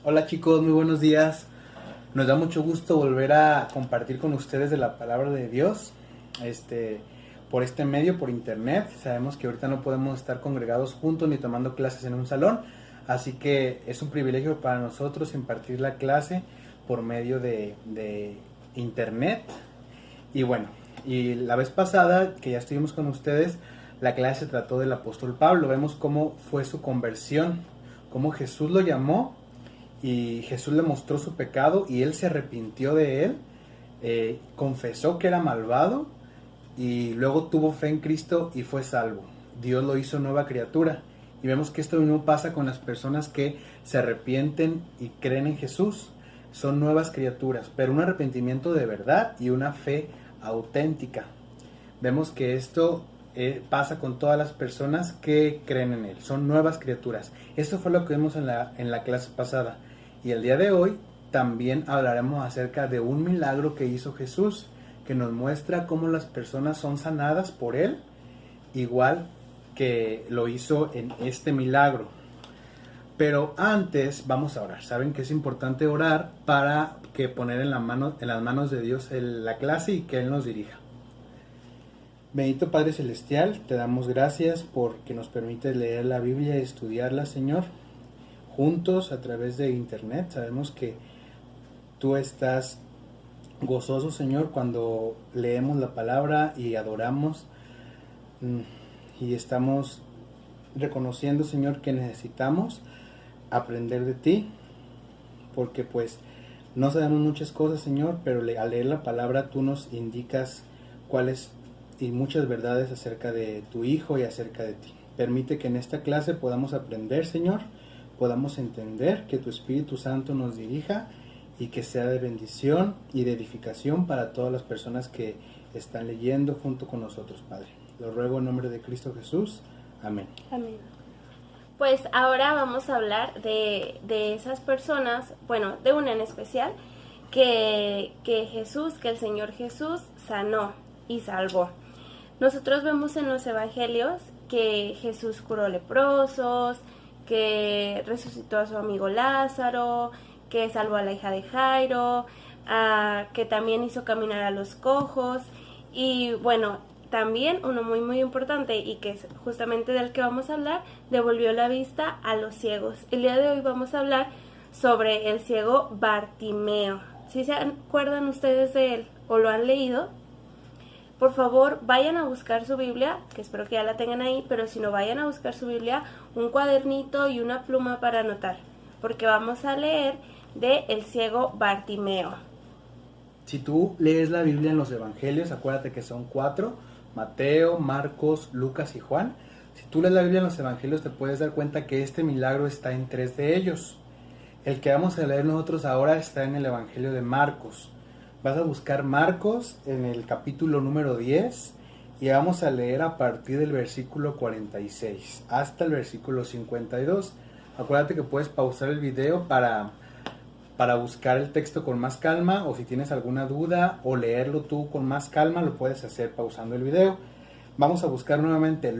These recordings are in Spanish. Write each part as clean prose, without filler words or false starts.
Hola chicos, muy buenos días. Nos da mucho gusto volver a compartir con ustedes de la palabra de Dios. Por este medio, por internet. Sabemos que ahorita no podemos estar congregados juntos ni tomando clases en un salón, así que es un privilegio para nosotros impartir la clase por medio de internet. Y bueno, y la vez pasada que ya estuvimos con ustedes, la clase trató del apóstol Pablo. Vemos cómo fue su conversión, cómo Jesús lo llamó y Jesús le mostró su pecado y él se arrepintió de él, confesó que era malvado y luego tuvo fe en Cristo y fue salvo. Dios lo hizo nueva criatura. Y vemos que esto mismo pasa con las personas que se arrepienten y creen en Jesús. Son nuevas criaturas, pero un arrepentimiento de verdad y una fe auténtica. Vemos que esto pasa con todas las personas que creen en Él. Son nuevas criaturas. Eso fue lo que vimos en la clase pasada. Y el día de hoy también hablaremos acerca de un milagro que hizo Jesús, que nos muestra cómo las personas son sanadas por Él, igual que lo hizo en este milagro. Pero antes vamos a orar. Saben que es importante orar para que poner en las manos de Dios la clase y que Él nos dirija. Bendito Padre Celestial, te damos gracias porque nos permites leer la Biblia y estudiarla, Señor, juntos a través de internet. Sabemos que tú estás gozoso, Señor, cuando leemos la palabra y adoramos y estamos reconociendo, Señor, que necesitamos aprender de ti, porque pues no sabemos muchas cosas, Señor, pero al leer la palabra tú nos indicas cuáles y muchas verdades acerca de tu Hijo y acerca de ti. Permite que en esta clase podamos aprender, Señor, podamos entender, que tu Espíritu Santo nos dirija y que sea de bendición y de edificación para todas las personas que están leyendo junto con nosotros, Padre. Lo ruego en nombre de Cristo Jesús. Amén. Amén. Pues ahora vamos a hablar de esas personas, bueno, de una en especial, que el Señor Jesús sanó y salvó. Nosotros vemos en los evangelios que Jesús curó leprosos, que resucitó a su amigo Lázaro, que salvó a la hija de Jairo, que también hizo caminar a los cojos y bueno, también uno muy muy importante y que es justamente del que vamos a hablar, devolvió la vista a los ciegos. El día de hoy vamos a hablar sobre el ciego Bartimeo. ¿Sí se acuerdan ustedes de él o lo han leído? Por favor, vayan a buscar su Biblia, que espero que ya la tengan ahí, pero si no, vayan a buscar su Biblia, un cuadernito y una pluma para anotar, porque vamos a leer de el ciego Bartimeo. Si tú lees la Biblia en los evangelios, acuérdate que son 4, Mateo, Marcos, Lucas y Juan. Si tú lees la Biblia en los evangelios, te puedes dar cuenta que este milagro está en 3 de ellos. El que vamos a leer nosotros ahora está en el evangelio de Marcos. Vas a buscar Marcos en el capítulo número 10 y vamos a leer a partir del versículo 46 hasta el versículo 52. Acuérdate que puedes pausar el video para buscar el texto con más calma, o si tienes alguna duda o leerlo tú con más calma, lo puedes hacer pausando el video. Vamos a buscar nuevamente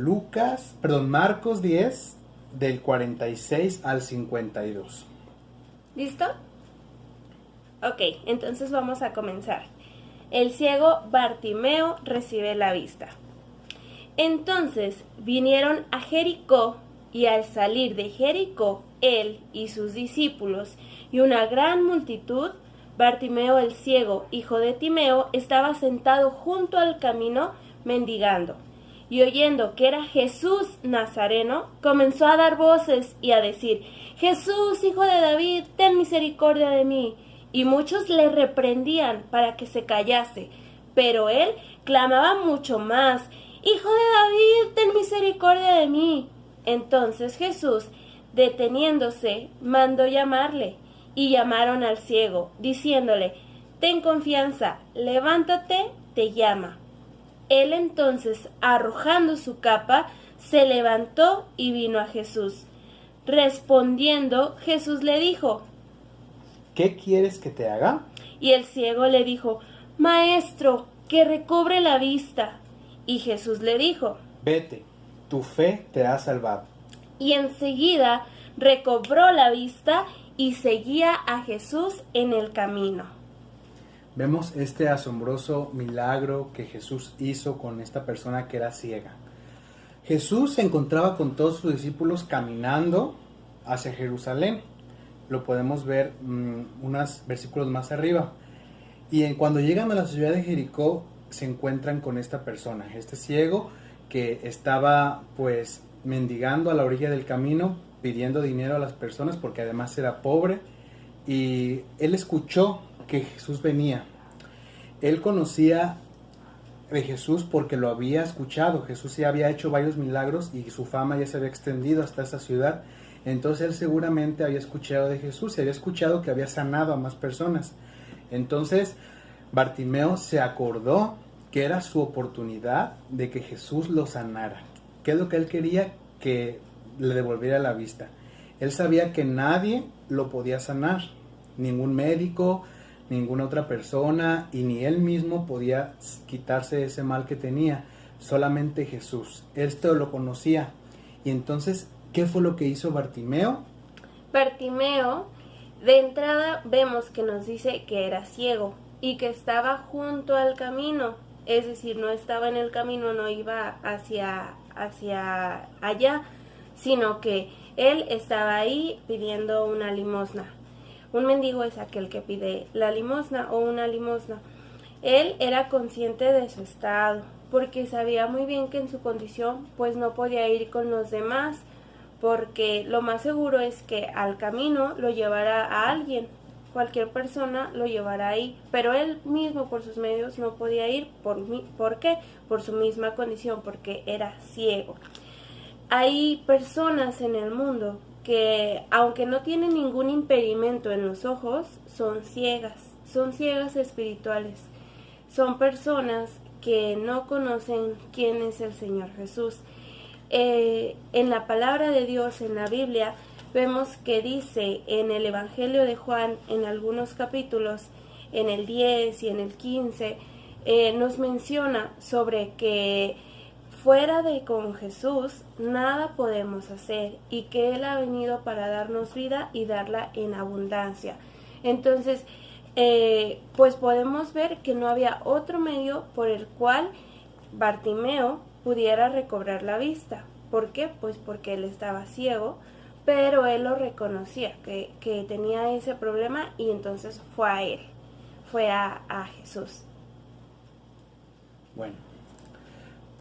Marcos 10 del 46 al 52. ¿Listo? Ok, entonces vamos a comenzar. El ciego Bartimeo recibe la vista. Entonces vinieron a Jericó, y al salir de Jericó, él y sus discípulos y una gran multitud, Bartimeo el ciego, hijo de Timeo, estaba sentado junto al camino mendigando. Y oyendo que era Jesús Nazareno, comenzó a dar voces y a decir: Jesús, hijo de David, ten misericordia de mí. Y muchos le reprendían para que se callase, pero él clamaba mucho más: Hijo de David, ten misericordia de mí. Entonces Jesús, deteniéndose, mandó llamarle, y llamaron al ciego, diciéndole: Ten confianza, levántate, te llama. Él entonces, arrojando su capa, se levantó y vino a Jesús. Respondiendo, Jesús le dijo: ¿Qué quieres que te haga? Y el ciego le dijo: Maestro, que recobre la vista. Y Jesús le dijo: Vete, tu fe te ha salvado. Y enseguida recobró la vista y seguía a Jesús en el camino. Vemos este asombroso milagro que Jesús hizo con esta persona que era ciega. Jesús se encontraba con todos sus discípulos caminando hacia Jerusalén. Lo podemos ver unos versículos más arriba. Y cuando llegan a la ciudad de Jericó, se encuentran con esta persona, este ciego que estaba pues mendigando a la orilla del camino, pidiendo dinero a las personas porque además era pobre. Y él escuchó que Jesús venía. Él conocía de Jesús porque lo había escuchado. Jesús ya había hecho varios milagros y su fama ya se había extendido hasta esa ciudad. Entonces él seguramente había escuchado de Jesús y había escuchado que había sanado a más personas. Entonces Bartimeo se acordó que era su oportunidad de que Jesús lo sanara. ¿Qué es lo que él quería? Que le devolviera la vista. Él sabía que nadie lo podía sanar, ningún médico, ninguna otra persona, y ni él mismo podía quitarse ese mal que tenía, solamente Jesús. Esto lo conocía. Y entonces, ¿qué fue lo que hizo Bartimeo? Bartimeo, de entrada vemos que nos dice que era ciego y que estaba junto al camino, es decir, no estaba en el camino, no iba hacia allá, sino que él estaba ahí pidiendo una limosna. Un mendigo es aquel que pide la limosna o una limosna. Él era consciente de su estado, porque sabía muy bien que en su condición pues no podía ir con los demás, porque lo más seguro es que al camino lo llevara a alguien, cualquier persona lo llevara ahí, pero él mismo por sus medios no podía ir. ¿Por qué? Por su misma condición, porque era ciego. Hay personas en el mundo que, aunque no tienen ningún impedimento en los ojos, son ciegas espirituales. Son personas que no conocen quién es el Señor Jesús. En la palabra de Dios, en la Biblia, vemos que dice en el Evangelio de Juan, en algunos capítulos, en el 10 y en el 15, nos menciona sobre que fuera de con Jesús nada podemos hacer, y que Él ha venido para darnos vida y darla en abundancia. Entonces, pues podemos ver que no había otro medio por el cual Bartimeo pudiera recobrar la vista. ¿Por qué? Pues porque él estaba ciego, pero él lo reconocía, que tenía ese problema, y entonces fue a él, fue a Jesús. Bueno,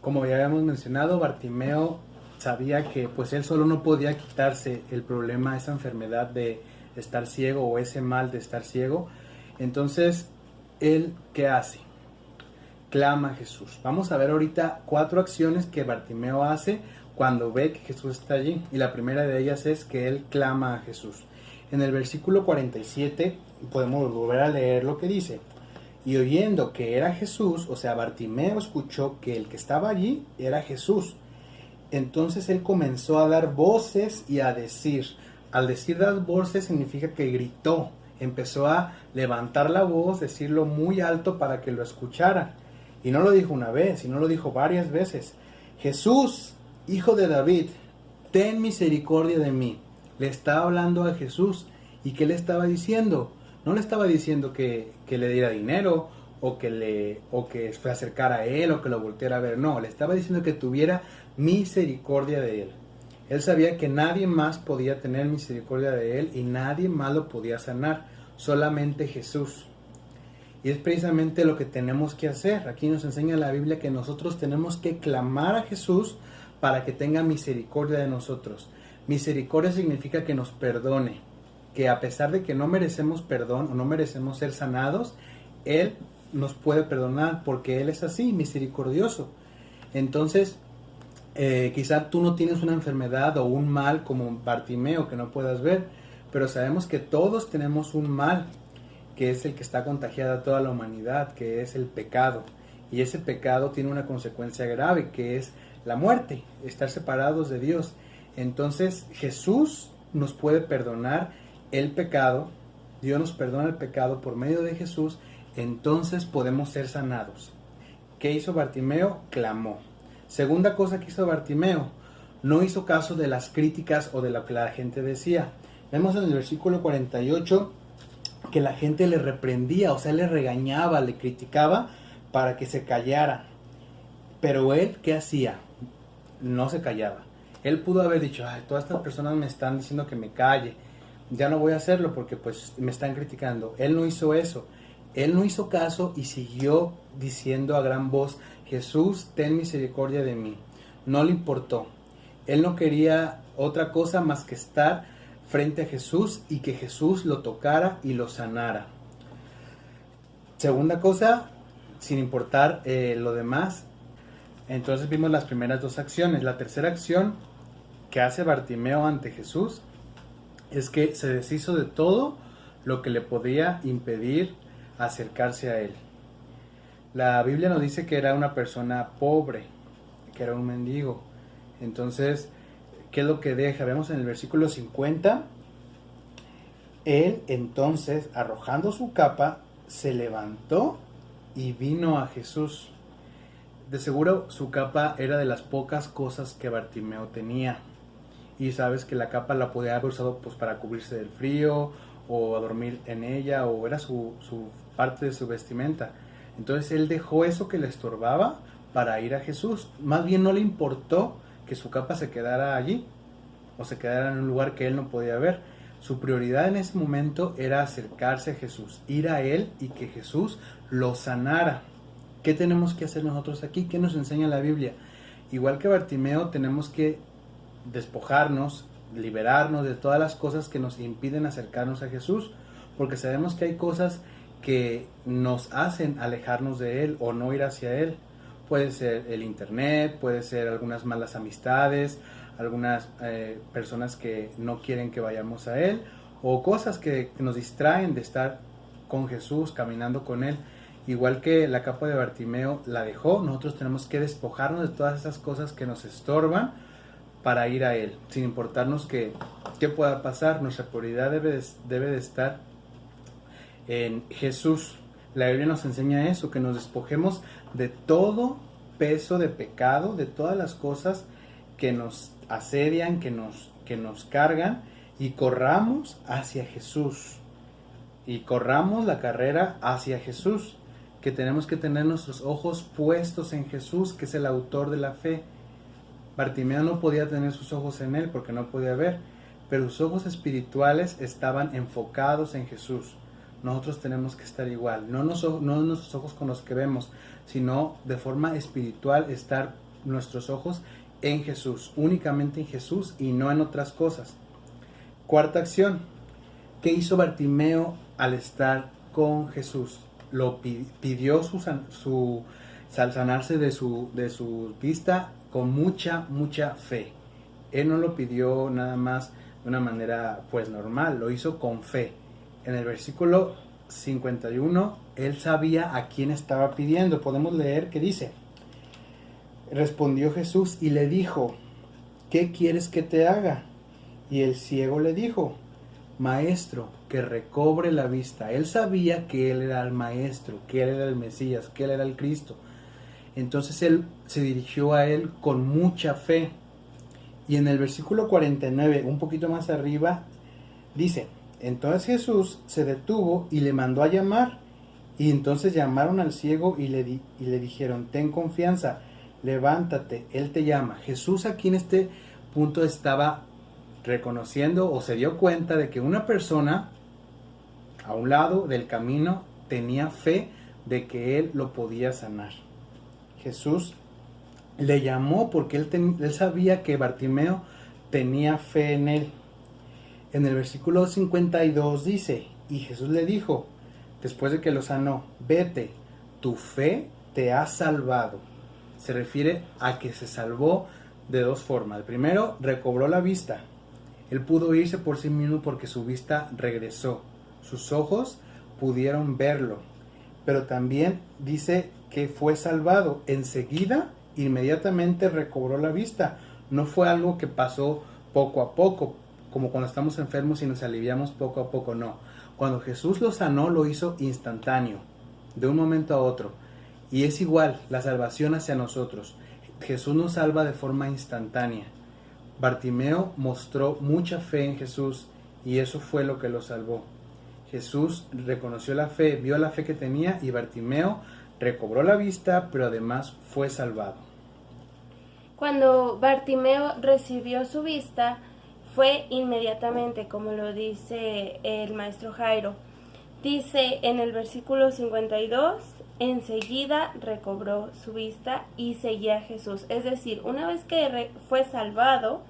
como ya habíamos mencionado, Bartimeo sabía que pues él solo no podía quitarse el problema, esa enfermedad de estar ciego o ese mal de estar ciego. Entonces, ¿él qué hace? Clama a Jesús. Vamos a ver ahorita 4 acciones que Bartimeo hace cuando ve que Jesús está allí. Y la primera de ellas es que él clama a Jesús. En el versículo 47 podemos volver a leer lo que dice. Y oyendo que era Jesús, o sea, Bartimeo escuchó que el que estaba allí era Jesús. Entonces él comenzó a dar voces y a decir. Al decir dar voces significa que gritó. Empezó a levantar la voz, decirlo muy alto para que lo escucharan. Y no lo dijo una vez, sino lo dijo varias veces. Jesús, hijo de David, ten misericordia de mí. Le estaba hablando a Jesús. ¿Y qué le estaba diciendo? No le estaba diciendo que le diera dinero o que se acercara a él o que lo volteara a ver. No, le estaba diciendo que tuviera misericordia de él. Él sabía que nadie más podía tener misericordia de él y nadie más lo podía sanar, solamente Jesús. Y es precisamente lo que tenemos que hacer. Aquí nos enseña la Biblia que nosotros tenemos que clamar a Jesús para que tenga misericordia de nosotros. Misericordia significa que nos perdone, que a pesar de que no merecemos perdón o no merecemos ser sanados, Él nos puede perdonar porque Él es así, misericordioso. Entonces, quizá tú no tienes una enfermedad o un mal como Bartimeo que no puedas ver, pero sabemos que todos tenemos un mal, que es el que está contagiado a toda la humanidad, que es el pecado. Y ese pecado tiene una consecuencia grave, que es la muerte, estar separados de Dios. Entonces Jesús nos puede perdonar el pecado, Dios nos perdona el pecado por medio de Jesús, entonces podemos ser sanados. ¿Qué hizo Bartimeo? Clamó. Segunda cosa que hizo Bartimeo, no hizo caso de las críticas o de lo que la gente decía. Vemos en el versículo 48 que la gente le reprendía, o sea, le regañaba, le criticaba para que se callara. Pero él, ¿qué hacía? No se callaba. Él pudo haber dicho, ay, todas estas personas me están diciendo que me calle, ya no voy a hacerlo porque pues me están criticando. Él no hizo eso. Él no hizo caso y siguió diciendo a gran voz, Jesús, ten misericordia de mí. No le importó. Él no quería otra cosa más que estar frente a Jesús y que Jesús lo tocara y lo sanara. Segunda cosa, sin importar lo demás, entonces vimos las primeras dos acciones. La tercera acción que hace Bartimeo ante Jesús es que se deshizo de todo lo que le podía impedir acercarse a él. La Biblia nos dice que era una persona pobre, que era un mendigo. Entonces, ¿qué es lo que deja? Vemos en el versículo 50, él entonces, arrojando su capa, se levantó y vino a Jesús. De seguro su capa era de las pocas cosas que Bartimeo tenía. Y sabes que la capa la podía haber usado pues para cubrirse del frío o a dormir en ella, o era su parte de su vestimenta. Entonces él dejó eso que le estorbaba para ir a Jesús. Más bien no le importó que su capa se quedara allí o se quedara en un lugar que él no podía ver. Su prioridad en ese momento era acercarse a Jesús, ir a él y que Jesús lo sanara. ¿Qué tenemos que hacer nosotros aquí? ¿Qué nos enseña la Biblia? Igual que Bartimeo, tenemos que despojarnos, liberarnos de todas las cosas que nos impiden acercarnos a Jesús, porque sabemos que hay cosas que nos hacen alejarnos de Él o no ir hacia Él. Puede ser el internet, puede ser algunas malas amistades, algunas personas que no quieren que vayamos a Él, o cosas que nos distraen de estar con Jesús, caminando con Él. Igual que la capa de Bartimeo la dejó, nosotros tenemos que despojarnos de todas esas cosas que nos estorban para ir a Él, sin importarnos qué pueda pasar. Nuestra prioridad debe de estar en Jesús. La Biblia nos enseña eso, que nos despojemos de todo peso de pecado, de todas las cosas que nos asedian, que nos cargan, y corramos hacia Jesús. Y corramos la carrera hacia Jesús, que tenemos que tener nuestros ojos puestos en Jesús, que es el autor de la fe. Bartimeo no podía tener sus ojos en él porque no podía ver, pero sus ojos espirituales estaban enfocados en Jesús. Nosotros tenemos que estar igual, no nuestros ojos con los que vemos, sino de forma espiritual estar nuestros ojos en Jesús, únicamente en Jesús y no en otras cosas. Cuarta acción, ¿qué hizo Bartimeo al estar con Jesús? Lo pidió sanarse de su vista con mucha fe. Él no lo pidió nada más de una manera pues normal, lo hizo con fe. En el versículo 51, él sabía a quién estaba pidiendo. Podemos leer que dice: respondió Jesús y le dijo, ¿qué quieres que te haga? Y el ciego le dijo, Maestro, que recobre la vista. Él sabía que él era el Maestro, que él era el Mesías, que él era el Cristo. Entonces él se dirigió a él con mucha fe. Y en el versículo 49, un poquito más arriba, dice: entonces Jesús se detuvo y le mandó a llamar. Y entonces llamaron al ciego y le dijeron, ten confianza, levántate, él te llama. Jesús aquí en este punto estaba reconociendo o se dio cuenta de que una persona a un lado del camino tenía fe de que él lo podía sanar. Jesús le llamó porque él sabía que Bartimeo tenía fe en él. En el versículo 52 dice, y Jesús le dijo, después de que lo sanó, vete, tu fe te ha salvado. Se refiere a que se salvó de dos formas. El primero, recobró la vista. Él pudo irse por sí mismo porque su vista regresó. Sus ojos pudieron verlo. Pero también dice que fue salvado. Enseguida, inmediatamente recobró la vista. No fue algo que pasó poco a poco, como cuando estamos enfermos y nos aliviamos poco a poco, no. Cuando Jesús lo sanó, lo hizo instantáneo, de un momento a otro. Y es igual la salvación hacia nosotros. Jesús nos salva de forma instantánea. Bartimeo mostró mucha fe en Jesús y eso fue lo que lo salvó. Jesús reconoció la fe, vio la fe que tenía y Bartimeo recobró la vista, pero además fue salvado. Cuando Bartimeo recibió su vista, fue inmediatamente, como lo dice el maestro Jairo. Dice en el versículo 52, enseguida recobró su vista y seguía a Jesús. Es decir, una vez que fue salvado,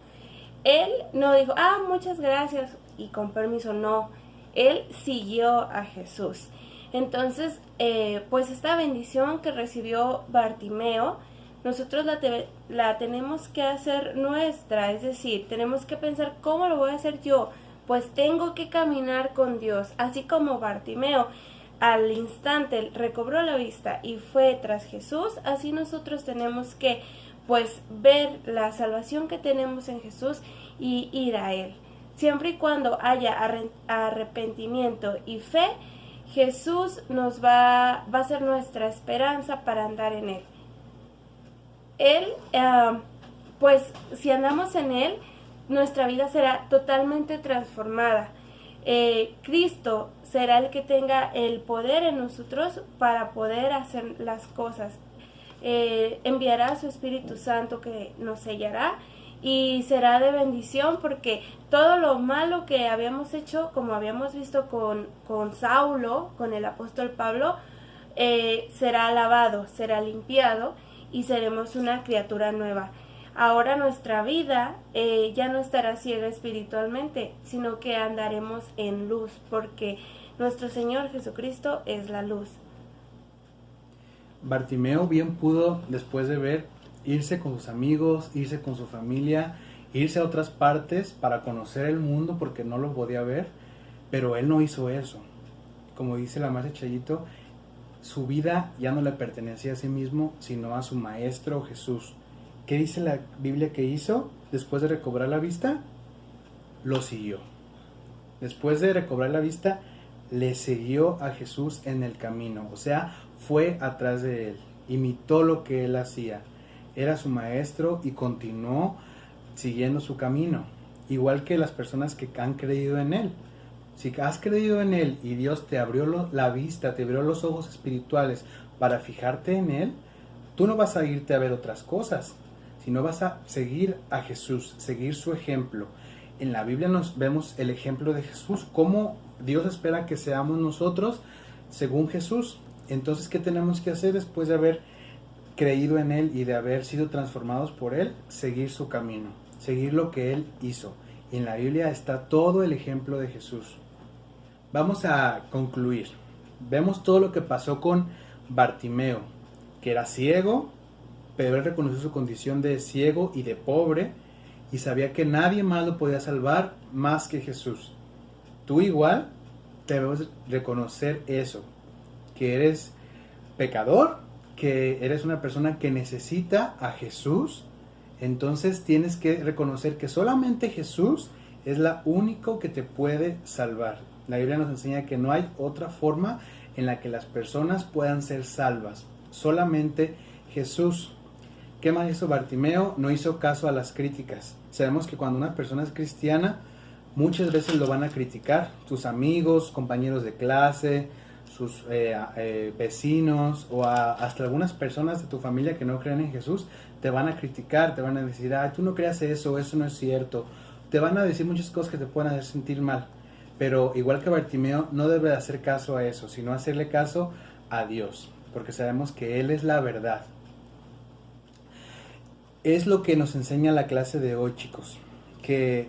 él no dijo, muchas gracias y con permiso, no. Él siguió a Jesús. Entonces, pues esta bendición que recibió Bartimeo, nosotros la tenemos que hacer nuestra, es decir, tenemos que pensar, ¿cómo lo voy a hacer yo? Pues tengo que caminar con Dios, así como Bartimeo al instante recobró la vista y fue tras Jesús, así nosotros tenemos que pues ver la salvación que tenemos en Jesús y ir a Él. Siempre y cuando haya arrepentimiento y fe, Jesús nos va a ser nuestra esperanza para andar en Él. Él, pues si andamos en Él, nuestra vida será totalmente transformada. Cristo será el que tenga el poder en nosotros para poder hacer las cosas. Enviará a su Espíritu Santo que nos sellará y será de bendición porque todo lo malo que habíamos hecho, como habíamos visto con Saulo, con el apóstol Pablo, será lavado, será limpiado y seremos una criatura nueva. Ahora nuestra vida ya no estará ciega espiritualmente, sino que andaremos en luz, porque nuestro Señor Jesucristo es la luz. Bartimeo bien pudo, después de ver, irse con sus amigos, irse con su familia, irse a otras partes para conocer el mundo porque no lo podía ver, pero él no hizo eso. Como dice la maestra Chayito, su vida ya no le pertenecía a sí mismo, sino a su maestro Jesús. ¿Qué dice la Biblia que hizo después de recobrar la vista? Lo siguió. Después de recobrar la vista, le siguió a Jesús en el camino. O sea, fue atrás de él. Imitó lo que él hacía. Era su maestro y continuó siguiendo su camino. Igual que las personas que han creído en él. Si has creído en él y Dios te abrió la vista, te abrió los ojos espirituales para fijarte en él, tú no vas a irte a ver otras cosas, sino vas a seguir a Jesús, seguir su ejemplo. En la Biblia nos vemos el ejemplo de Jesús, cómo Dios espera que seamos nosotros según Jesús. Entonces, ¿qué tenemos que hacer después de haber creído en Él y de haber sido transformados por Él? Seguir su camino, seguir lo que Él hizo. En la Biblia está todo el ejemplo de Jesús. Vamos a concluir. Vemos todo lo que pasó con Bartimeo, que era ciego, pero él reconoció su condición de ciego y de pobre y sabía que nadie más lo podía salvar más que Jesús. Tú igual debes reconocer eso, que eres pecador, que eres una persona que necesita a Jesús. Entonces tienes que reconocer que solamente Jesús es la única que te puede salvar. La Biblia nos enseña que no hay otra forma en la que las personas puedan ser salvas, solamente Jesús. ¿Qué más hizo Bartimeo? No hizo caso a las críticas. Sabemos que cuando una persona es cristiana, muchas veces lo van a criticar. Tus amigos, compañeros de clase, sus vecinos o hasta algunas personas de tu familia que no creen en Jesús, te van a criticar, te van a decir, tú no creas eso no es cierto. Te van a decir muchas cosas que te pueden hacer sentir mal. Pero igual que Bartimeo, no debe de hacer caso a eso, sino hacerle caso a Dios, porque sabemos que Él es la verdad. Es lo que nos enseña la clase de hoy, chicos, que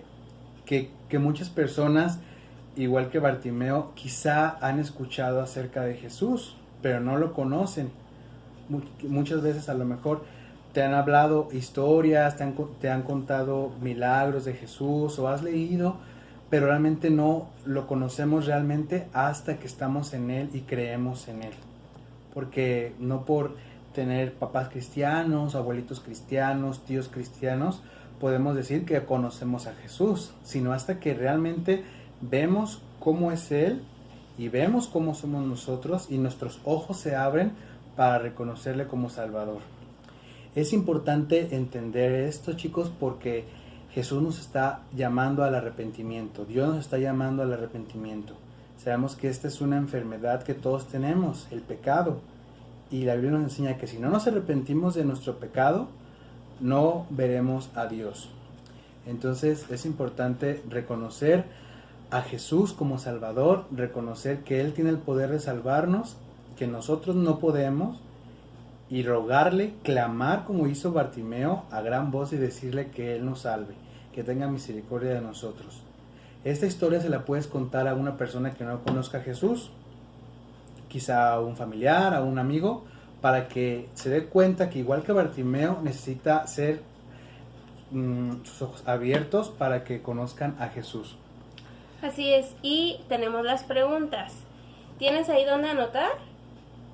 muchas personas, igual que Bartimeo, quizá han escuchado acerca de Jesús, pero no lo conocen. Muchas veces a lo mejor te han hablado historias, te han contado milagros de Jesús o has leído, pero realmente no lo conocemos realmente hasta que estamos en Él y creemos en Él. Porque no por tener papás cristianos, abuelitos cristianos, tíos cristianos, podemos decir que conocemos a Jesús, sino hasta que realmente vemos cómo es Él y vemos cómo somos nosotros y nuestros ojos se abren para reconocerle como Salvador. Es importante entender esto, chicos, porque Jesús nos está llamando al arrepentimiento, Dios nos está llamando al arrepentimiento. Sabemos que esta es una enfermedad que todos tenemos, el pecado, y la Biblia nos enseña que si no nos arrepentimos de nuestro pecado, no veremos a Dios. Entonces es importante reconocer a Jesús como Salvador, reconocer que Él tiene el poder de salvarnos, que nosotros no podemos, y rogarle, clamar como hizo Bartimeo a gran voz y decirle que Él nos salve, que tenga misericordia de nosotros. Esta historia se la puedes contar a una persona que no conozca a Jesús, quizá a un familiar, a un amigo, para que se dé cuenta que igual que Bartimeo necesita ser sus ojos abiertos para que conozcan a Jesús. Así es, y tenemos las preguntas. ¿Tienes ahí dónde anotar?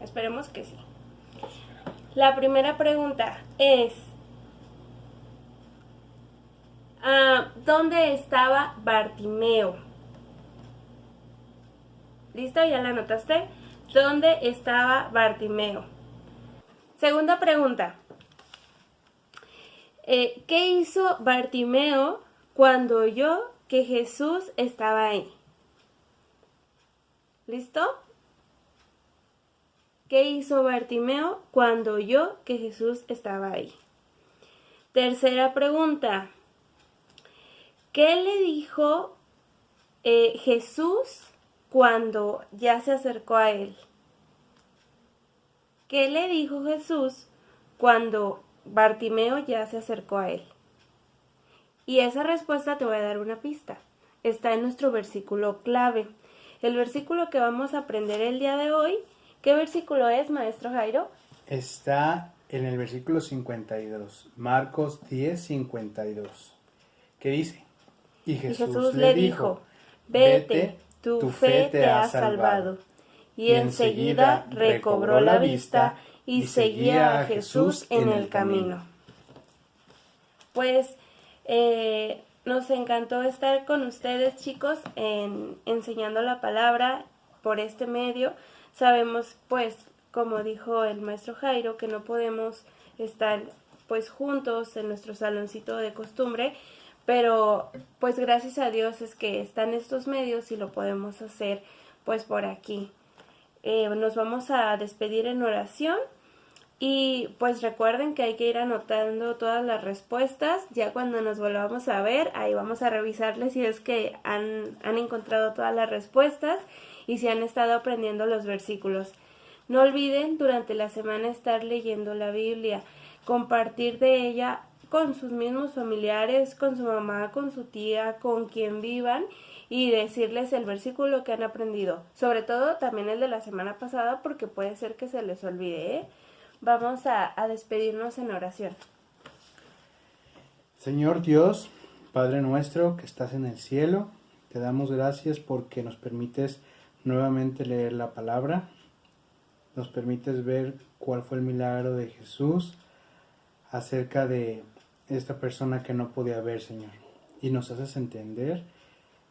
Esperemos que sí. La primera pregunta es, ¿dónde estaba Bartimeo? ¿Listo? ¿Ya la anotaste? ¿Dónde estaba Bartimeo? Segunda pregunta. ¿Qué hizo Bartimeo cuando oyó que Jesús estaba ahí? ¿Listo? ¿Qué hizo Bartimeo cuando oyó que Jesús estaba ahí? Tercera pregunta. ¿Qué le dijo Jesús cuando ya se acercó a él? ¿Qué le dijo Jesús cuando Bartimeo ya se acercó a él? Y esa respuesta te voy a dar una pista. Está en nuestro versículo clave. El versículo que vamos a aprender el día de hoy, ¿qué versículo es, maestro Jairo? Está en el versículo 52, Marcos 10:52, que dice, y Jesús le dijo, vete, tu fe te ha salvado. Y enseguida recobró la vista y seguía a Jesús en el camino. Pues nos encantó estar con ustedes, chicos, enseñando la palabra por este medio. Sabemos, pues, como dijo el maestro Jairo, que no podemos estar pues juntos en nuestro saloncito de costumbre, pero pues gracias a Dios es que están estos medios y lo podemos hacer pues por aquí. Nos vamos a despedir en oración y pues recuerden que hay que ir anotando todas las respuestas. Ya cuando nos volvamos a ver, ahí vamos a revisarles si es que han encontrado todas las respuestas y si han estado aprendiendo los versículos. No olviden durante la semana estar leyendo la Biblia, compartir de ella con sus mismos familiares, con su mamá, con su tía, con quien vivan, y decirles el versículo que han aprendido, sobre todo también el de la semana pasada, porque puede ser que se les olvide, ¿eh? Vamos a despedirnos en oración. Señor Dios, Padre nuestro que estás en el cielo, te damos gracias porque nos permites nuevamente leer la palabra, nos permites ver cuál fue el milagro de Jesús acerca de esta persona que no podía ver, Señor, y nos haces entender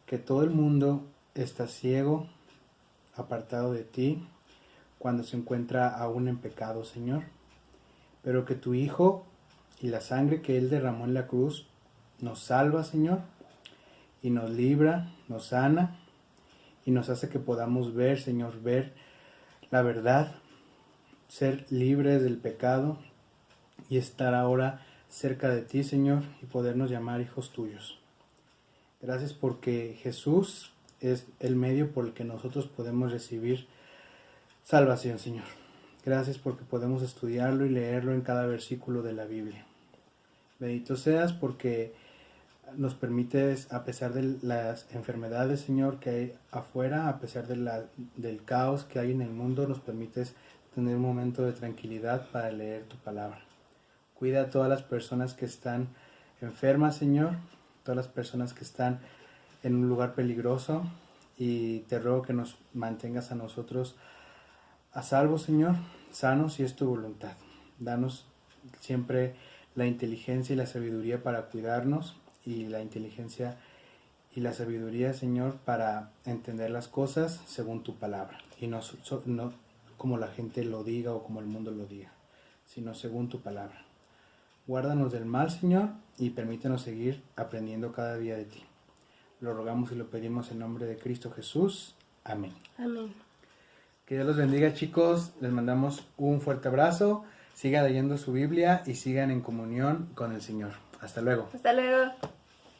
que todo el mundo está ciego, apartado de ti, cuando se encuentra aún en pecado, Señor, pero que tu Hijo y la sangre que Él derramó en la cruz nos salva, Señor, y nos libra, nos sana, y nos hace que podamos ver, Señor, ver la verdad, ser libres del pecado y estar ahora cerca de ti, Señor, y podernos llamar hijos tuyos. Gracias porque Jesús es el medio por el que nosotros podemos recibir salvación, Señor. Gracias porque podemos estudiarlo y leerlo en cada versículo de la Biblia. Bendito seas porque nos permites, a pesar de las enfermedades, Señor, que hay afuera, a pesar del caos que hay en el mundo, nos permites tener un momento de tranquilidad para leer tu palabra. Cuida a todas las personas que están enfermas, Señor, todas las personas que están en un lugar peligroso, y te ruego que nos mantengas a nosotros a salvo, Señor, sanos, si es tu voluntad. Danos siempre la inteligencia y la sabiduría para cuidarnos, y la inteligencia y la sabiduría, Señor, para entender las cosas según tu palabra, y no como la gente lo diga o como el mundo lo diga, sino según tu palabra. Guárdanos del mal, Señor, y permítenos seguir aprendiendo cada día de ti. Lo rogamos y lo pedimos en nombre de Cristo Jesús. Amén. Amén. Que Dios los bendiga, chicos. Les mandamos un fuerte abrazo. Sigan leyendo su Biblia y sigan en comunión con el Señor. Hasta luego. Hasta luego.